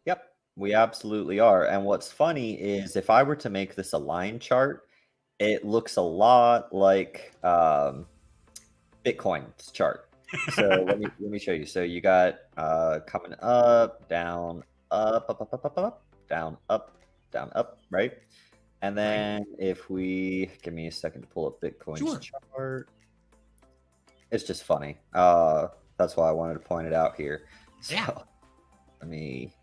Yep, we absolutely are. And what's funny is if I were to make this a line chart, it looks a lot like Bitcoin's chart. So let me show you. So you got coming up, down, up, down, up, right? And then if we give me a second to pull up Bitcoin's chart. It's just funny. That's why I wanted to point it out here. So, yeah. Let me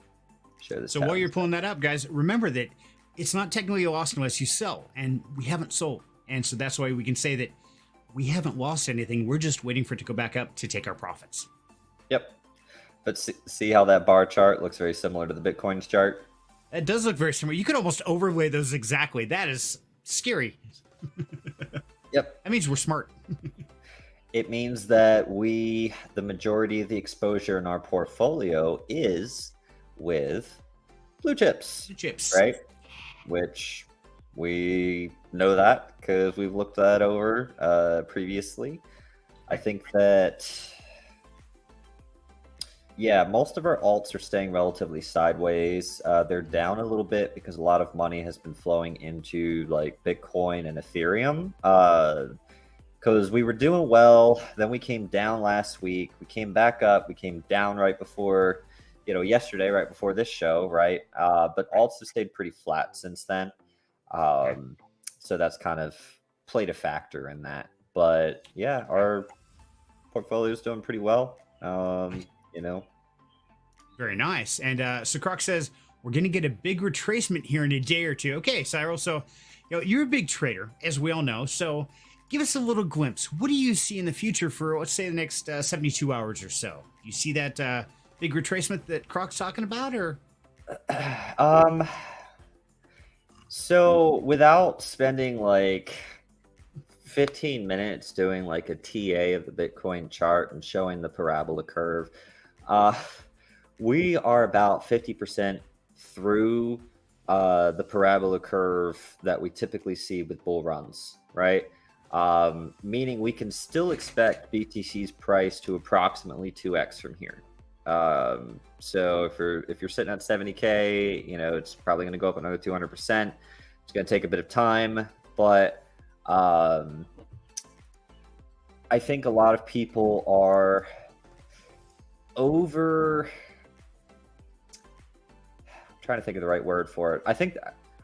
show this. So while you're pulling that up, guys, remember that it's not technically a loss unless you sell, and we haven't sold. And so that's why we can say that we haven't lost anything. We're just waiting for it to go back up to take our profits. Yep. But see how that bar chart looks very similar to the Bitcoin's chart? That does look very similar. You could almost overlay those exactly. That is scary. Yep. That means we're smart. It means that the majority of the exposure in our portfolio is with blue chips, Chips. right? Which we know that because we've looked that over previously. I think that, yeah, most of our alts are staying relatively sideways. They're down a little bit because a lot of money has been flowing into like Bitcoin and Ethereum. Because we were doing well, then we came down last week. We came back up. We came down right before, yesterday, right before this show, right? But alts have stayed pretty flat since then. So that's kind of played a factor in that. But yeah, our portfolio is doing pretty well. Very nice. And so Croc says, we're going to get a big retracement here in a day or two. Okay, Cyril. So, you're a big trader, as we all know. So give us a little glimpse. What do you see in the future for, let's say, the next 72 hours or so? Do you see that big retracement that Croc's talking about, or? So without spending like 15 minutes doing like a TA of the Bitcoin chart and showing the parabola curve, we are about 50% through the parabola curve that we typically see with bull runs, right? Meaning we can still expect BTC's price to approximately 2x from here. So if you're sitting at 70K, it's probably going to go up another 200%. It's going to take a bit of time, but I think a lot of people are trying to think of the right word for it. I think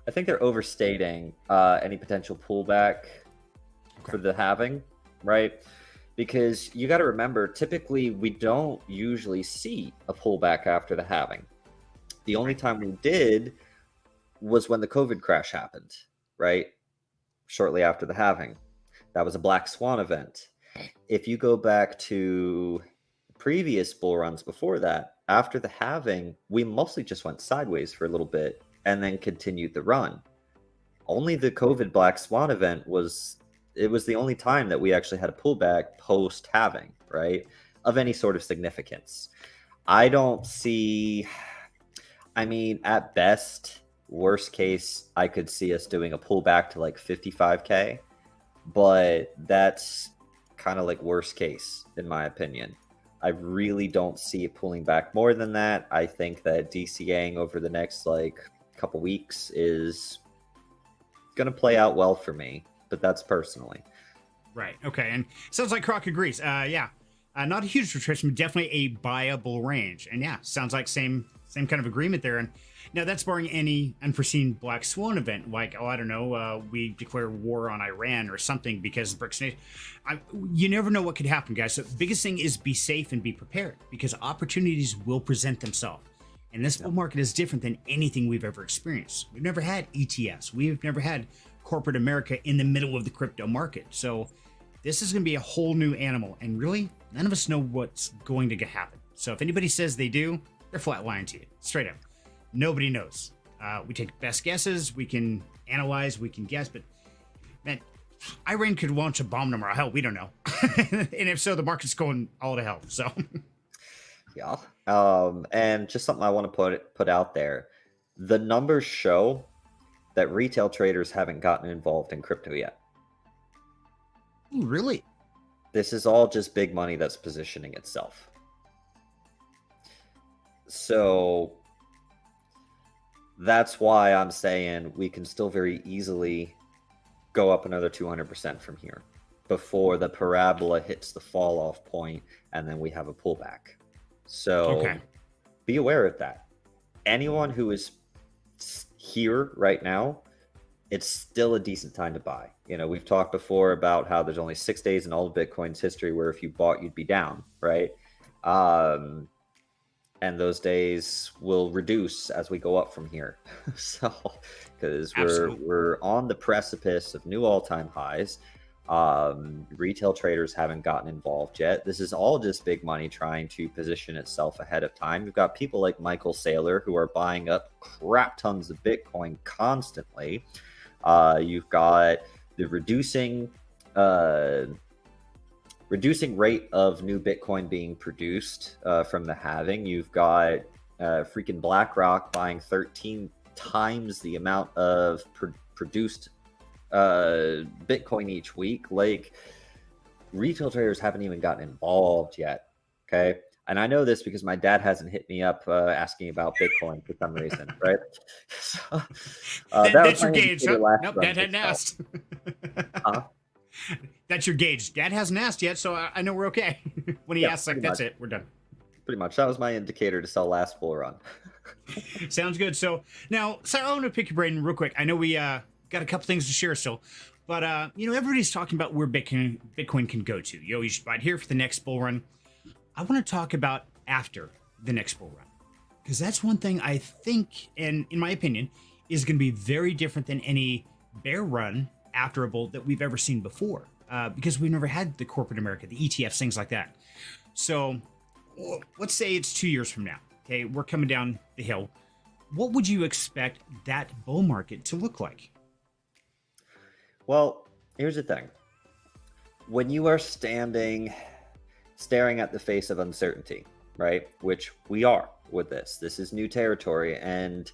they're overstating any potential pullback for the halving, right? Because you got to remember, typically we don't usually see a pullback after the halving. The only time we did was when the COVID crash happened, right? Shortly after the halving. That was a black swan event. If you go back to previous bull runs before that, after the halving, we mostly just went sideways for a little bit and then continued the run. Only the COVID black swan event was the only time that we actually had a pullback post halving, right? Of any sort of significance. I don't see, at best, worst case, I could see us doing a pullback to like 55K, but that's kind of like worst case in my opinion. I really don't see it pulling back more than that. I think that DCAing over the next like couple weeks is going to play out well for me, but that's personally. Right. Okay. And sounds like Croc agrees. Yeah. Not a huge retracement, definitely a buyable range. And yeah, sounds like same kind of agreement there. And now that's barring any unforeseen black swan event, like, I don't know, we declare war on Iran or something because BRICS Nation. You never know what could happen, guys. So the biggest thing is be safe and be prepared, because opportunities will present themselves. And this bull market is different than anything we've ever experienced. We've never had ETFs. We've never had corporate America in the middle of the crypto market. So this is going to be a whole new animal. And really, none of us know what's going to happen. So if anybody says they do, they're flat lying to you. Straight up. Nobody knows. We take best guesses. We can analyze. We can guess. But man, Iran could launch a bomb tomorrow. Hell, we don't know. And if so, the market's going all to hell. So yeah. And just something I want to put out there. The numbers show that retail traders haven't gotten involved in crypto yet. Ooh, really? This is all just big money that's positioning itself. So that's why I'm saying we can still very easily go up another 200% from here before the parabola hits the fall off point and then we have a pullback. So be aware of that. Anyone who is here right now, it's still a decent time to buy. We've talked before about how there's only 6 days in all of Bitcoin's history where if you bought, you'd be down, right? And those days will reduce as we go up from here. So, because we're on the precipice of new all-time highs. Retail traders haven't gotten involved yet. This is all just big money trying to position itself ahead of time. You've got people like Michael Saylor who are buying up crap tons of Bitcoin constantly. You've got the reducing rate of new Bitcoin being produced from the halving. You've got freaking BlackRock buying 13 times the amount of produced Bitcoin each week. Like, retail traders haven't even gotten involved yet. Okay. And I know this because my dad hasn't hit me up asking about Bitcoin for some reason, right? So, that's your gauge. Nope, Dad hadn't asked. Huh? That's your gauge. Dad hasn't asked yet, so I know we're okay. When he asks, like, that's it, we're done. Pretty much. That was my indicator to sell last bull run. Sounds good. So now, Cyril, I want to pick your brain real quick. I know we got a couple things to share still, but everybody's talking about where Bitcoin can go to. You should buy it here for the next bull run. I want to talk about after the next bull run, because that's one thing I think, and in my opinion, is going to be very different than any bear run after a bull that we've ever seen before, because we've never had the corporate America, the ETFs, things like that. So let's say it's 2 years from now. Okay, we're coming down the hill. What would you expect that bull market to look like? Well, here's the thing. When you are staring at the face of uncertainty, right? Which we are with this. This is new territory, and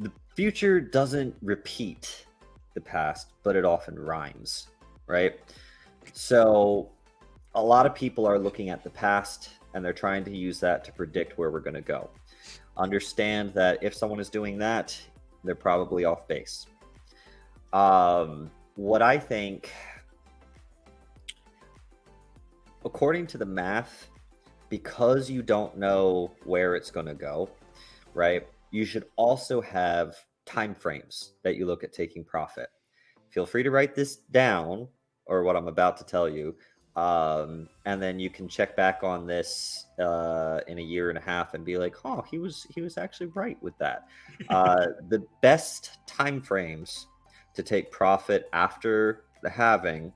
the future doesn't repeat the past, but it often rhymes, right? So a lot of people are looking at the past and they're trying to use that to predict where we're going to go. Understand that if someone is doing that, they're probably off base. What I think, according to the math, because you don't know where it's going to go, right? You should also have time frames that you look at taking profit. Feel free to write this down, or what I'm about to tell you, and then you can check back on this in a year and a half and be like, oh, he was actually right with that. The best time frames to take profit after the halving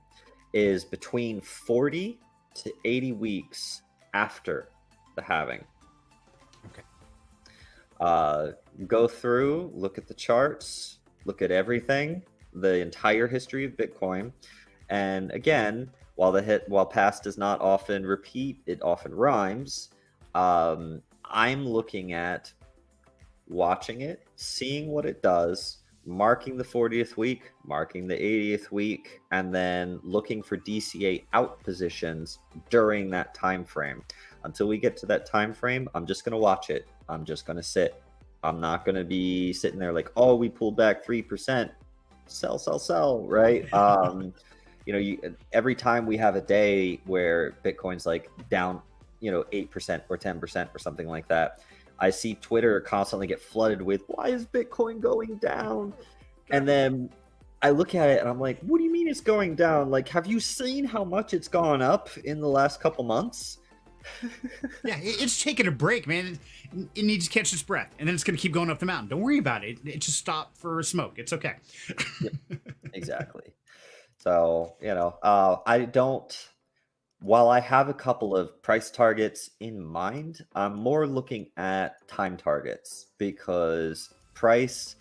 is between 40 to 80 weeks after the halving. Okay. Go through, look at the charts, look at everything, the entire history of Bitcoin. And again, while past does not often repeat, it often rhymes. I'm looking at watching it, seeing what it does, marking the 40th week, marking the 80th week, and then looking for DCA out positions during that time frame. Until we get to that time frame, I'm just going to watch it. I'm just going to sit. I'm not going to be sitting there like, oh, we pulled back 3%. Sell, right? Every time we have a day where Bitcoin's like down, 8% or 10% or something like that, I see Twitter constantly get flooded with, why is Bitcoin going down? And then I look at it and I'm like, what do you mean it's going down? Like, have you seen how much it's gone up in the last couple months? Yeah, it's taking a break, man. It needs to catch its breath, and then it's going to keep going up the mountain. Don't worry about it. It just stop for a smoke. It's okay. Yep, exactly. So, while I have a couple of price targets in mind, I'm more looking at time targets, because price,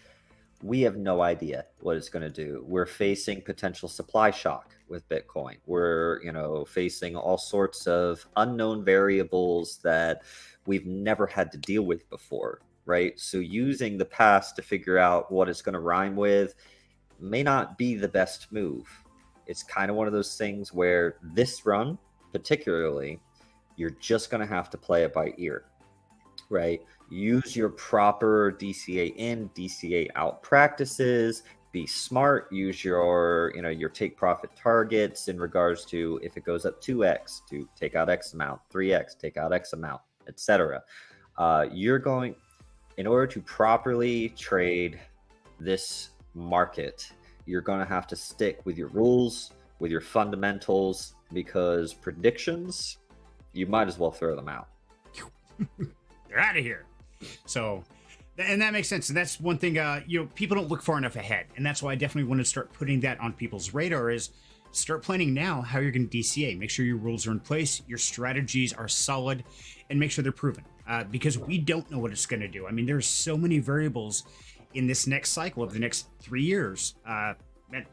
we have no idea what it's going to do. We're facing potential supply shock with Bitcoin. We're, facing all sorts of unknown variables that we've never had to deal with before, right? So using the past to figure out what it's going to rhyme with may not be the best move. It's kind of one of those things where this run, particularly, you're just going to have to play it by ear, right? Use your proper DCA in, DCA out practices. Be smart. Use your take profit targets in regards to if it goes up 2x to take out X amount, 3x, take out X amount, etc. In order to properly trade this market, you're going to have to stick with your rules, with your fundamentals, because predictions, you might as well throw them out. They're out of here. So And that makes sense. And that's one thing, people don't look far enough ahead. And that's why I definitely want to start putting that on people's radar is start planning now how you're going to DCA. Make sure your rules are in place, your strategies are solid, and make sure they're proven. Because we don't know what it's going to do. I mean, there's so many variables in this next cycle of the next 3 years. That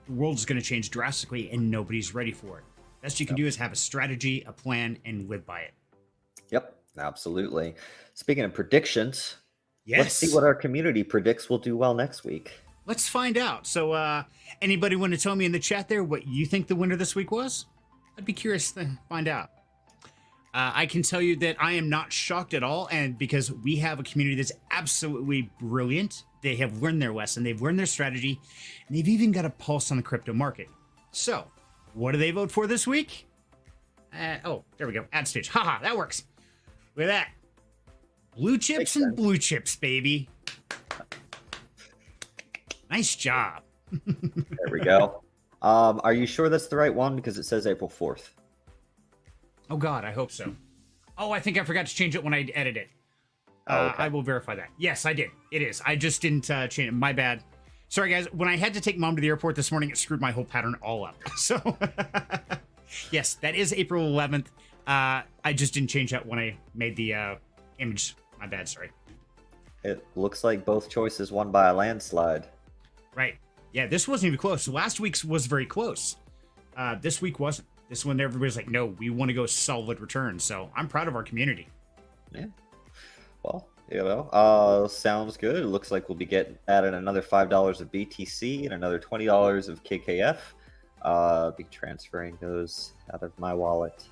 the world is going to change drastically and nobody's ready for it. Best you can do is have a strategy, a plan, and live by it. Yep, absolutely. Speaking of predictions, Yes. let's see what our community predicts will do well next week. Let's find out. So anybody want to tell me in the chat there what you think the winner this week was? I'd be curious to find out. I can tell you that I am not shocked at all. And because we have a community that's absolutely brilliant, they have learned their lesson, they've learned their strategy, and they've even got a pulse on the crypto market. So what do they vote for this week? Oh, there we go. Ad stage. Haha, that works. Look at that. Blue chips and blue chips, baby. Nice job. There we go. Are you sure that's the right one? Because it says April 4th. Oh, God, I hope so. Oh, I think I forgot to change it when I edit it. Okay. I will verify that. Yes, I did. It is. I just didn't change it. My bad. Sorry, guys. When I had to take Mom to the airport this morning, it screwed my whole pattern all up. So, yes, that is April 11th. I just didn't change that when I made the image. My bad, sorry. It looks like both choices won by a landslide. Right. Yeah, this wasn't even close. Last week's was very close. This week wasn't. This one, everybody's like, no, we want to go solid return. So I'm proud of our community. Yeah. Well, sounds good. It looks like we'll be getting added another $5 of BTC and another $20 of KKF. Be transferring those out of my wallet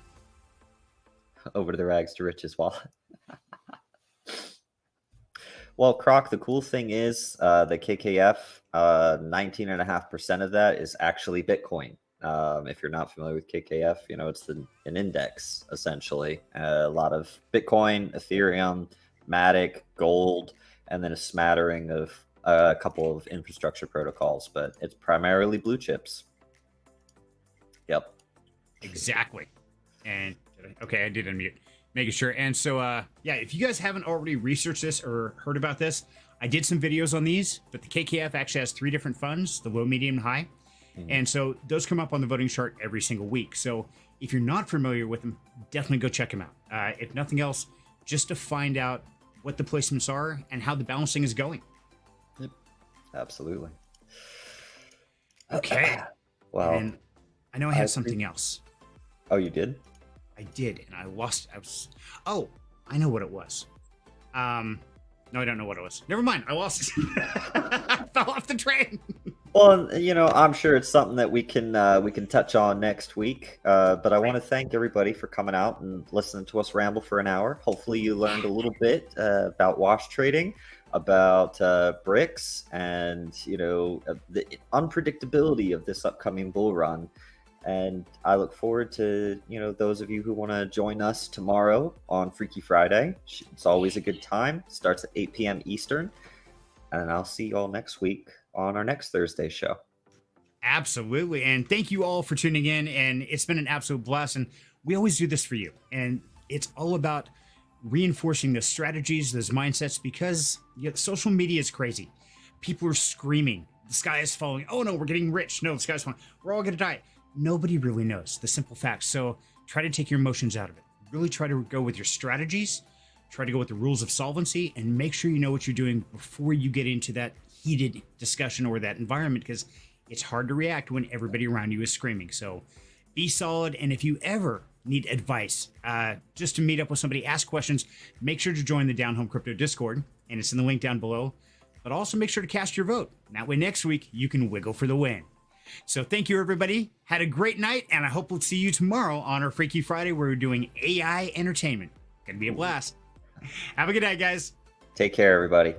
over to the Rags to Riches wallet. Well, Croc, the cool thing is the KKF, 19.5% of that is actually Bitcoin. If you're not familiar with KKF, it's an index, essentially. A lot of Bitcoin, Ethereum, Matic, gold, and then a smattering of a couple of infrastructure protocols, but it's primarily blue chips. Yep. Exactly. And okay, I did unmute. Making sure. And so, yeah, if you guys haven't already researched this or heard about this, I did some videos on these, but the KKF actually has 3 different funds, the low, medium, and high. Mm-hmm. And so those come up on the voting chart every single week. So if you're not familiar with them, definitely go check them out. If nothing else, just to find out what the placements are and how the balancing is going. Yep. Absolutely. Okay. Well, and I know I have something else. Oh, you did? I did, and I lost. Oh, I know what it was. No, I don't know what it was. Never mind. I lost it. I fell off the train. Well, I'm sure it's something that we can touch on next week. But I want to thank everybody for coming out and listening to us ramble for an hour. Hopefully, you learned a little bit about wash trading, about bricks, and the unpredictability of this upcoming bull run. And I look forward to, those of you who want to join us tomorrow on Freaky Friday. It's always a good time. Starts at 8 p.m. Eastern. And I'll see you all next week on our next Thursday show. Absolutely. And thank you all for tuning in. And it's been an absolute blast. And we always do this for you. And it's all about reinforcing the strategies, those mindsets, because social media is crazy. People are screaming. The sky is falling. Oh, no, we're getting rich. No, the sky's falling. We're all going to die. Nobody really knows the simple facts. So try to take your emotions out of it. Really try to go with your strategies. Try to go with the rules of solvency and make sure you know what you're doing before you get into that heated discussion or that environment, because it's hard to react when everybody around you is screaming. So be solid. And if you ever need advice, just to meet up with somebody, ask questions, make sure to join the Down Home Crypto Discord. And it's in the link down below. But also make sure to cast your vote. That way next week you can wiggle for the win. So thank you, everybody. Had a great night, and I hope we'll see you tomorrow on our Freaky Friday where we're doing AI entertainment. Gonna be a blast. Have a good night, guys. Take care, everybody.